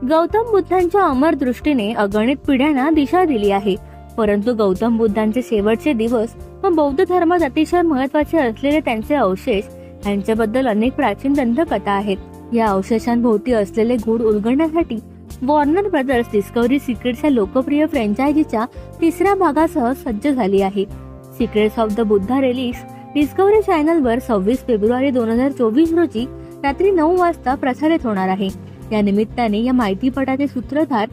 गौतम बुद्धांच्या अमर दृष्टीने अगणित पिढ्यांना दिशा दिली आहे. परंतु गौतम बुद्धांचे शेवटचे दिवस व बौद्ध धर्मात अतिशय महत्वाचे असलेले त्यांचे अवशेष यांच्याबद्दल अनेक प्राचीन दंतकथा आहेत. या अवशेषांभोवती असलेले गूढ उलगडण्यासाठी वॉर्नर ब्रदर्स डिस्कव्हरी सिक्रेट्स या लोकप्रिय फ्रँचायझीच्या तिसऱ्या भागासह सज्ज झाली आहे. Secrets of the Buddha relics Discovery चॅनलवर 26 फेब्रुवारी 2024 रोजी रात्री 9 वाजता प्रसारित होणार आहे. या निमित्ताने या माहितीपटाचे सूत्रधार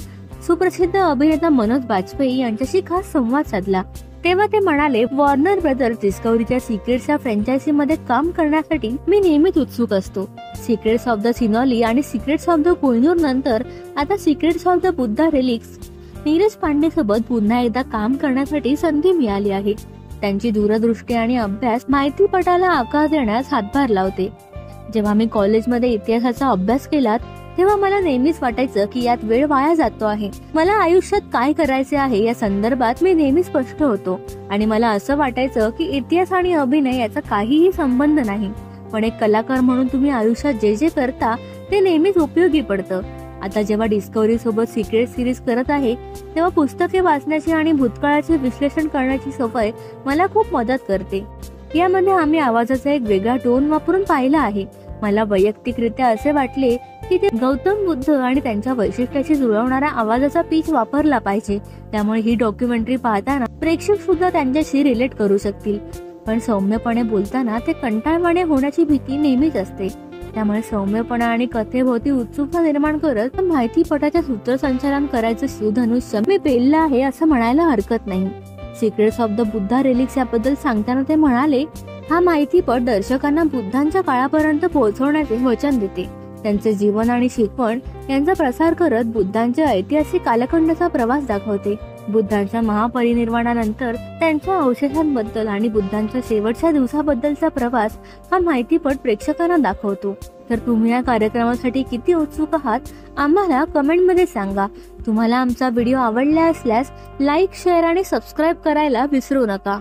सुप्रसिद्ध अभिनेता मनोज बाजपेयी यांच्याशी खास संवाद साधला. तेव्हा ते म्हणाले, वॉर्नर ब्रदर्स डिस्कव्हरीच्या सिक्रेट्स या फ्रँचायझीमध्ये काम करण्यासाठी मी नेहमीच उत्सुक असतो. सिक्रेट्स ऑफ द सिनोली आणि सिक्रेट्स ऑफ द कोहिनूर नंतर आता secrets of the Buddha relics Neeraj Pande सोबत पुन्हा एकदा काम करण्यासाठी संधी मिळाली आहे. त्यांची दूरदृष्टी आणि अभ्यास माहितीपटाला आकार देण्यास हातभार लावते. जेव्हा मी कॉलेजमध्ये इतिहासाचा अभ्यास केला तेव्हा मला नेहमीच वाटायचं की यात वेळ वाया जातो आहे. मला आयुष्यात काय करायचे आहे या संदर्भात मी नेहमी स्पष्ट होतो आणि मला असं वाटायचं की इतिहास आणि अभिनय याचा काहीही संबंध नाही. पण एक कलाकार म्हणून तुम्ही आयुष्यात जे जे करता ते नेहमीच उपयोगी पडतं. आता जेव्हा डिस्कव्हरी सोबत सिक्रेट सिरीज करत आहे तेव्हा पुस्तके वाचण्याची आणि भूतकाळाचे विश्लेषण करण्याची सवय मला खूप मदत करते. यामध्ये आम्ही आवाजाचा एक वेगळा टोन वापरून पाहिला आहे. मला वैयक्तिकरित्या असे वाटले की ते गौतम बुद्ध आणि त्यांच्या वैशिष्ट्याशी जुळवणारा आवाजाचा पिच वापरला पाहिजे. त्यामुळे ही डॉक्युमेंटरी पाहताना प्रेक्षक सुद्धा त्यांच्याशी रिलेट करू शकतील. पण सौम्यपणे बोलताना ते कंटाळवाणे होण्याची भीती नेहमीच असते. त्यामुळे सौम्यपणा आणि कथेभोवती उत्सुकता निर्माण करत माहितीपटाच्या सूत्रसंचालन करायचं सुधनुष्य मी पेललं आहे असं म्हणायला हरकत नाही. Secrets of the Buddha relics याबद्दल सांगताना ते म्हणाले, हा माहितीपट दर्शकांना बुद्धांच्या काळापर्यंत पोहोचवण्याचे वचन देते. त्यांचे जीवन आणि शिकवण यांचा प्रसार करत बुद्धांच्या ऐतिहासिक कालखंडाचा प्रवास दाखवते. बुद्धांच्या महापरिनिर्वाणानंतर त्यांच्या अवशेषांबद्दल आणि बुद्धांच्या शेवटच्या दिवसाबद्दलचा प्रवास हा माहितीपट प्रेक्षकांना दाखवतो. तर तुम्ही या कार्यक्रमासाठी किती उत्सुक आहात आम्हाला कमेंटमध्ये सांगा. तुम्हाला आमचा व्हिडिओ आवडला असल्यास लाईक, शेअर आणि सबस्क्राईब करायला विसरू नका.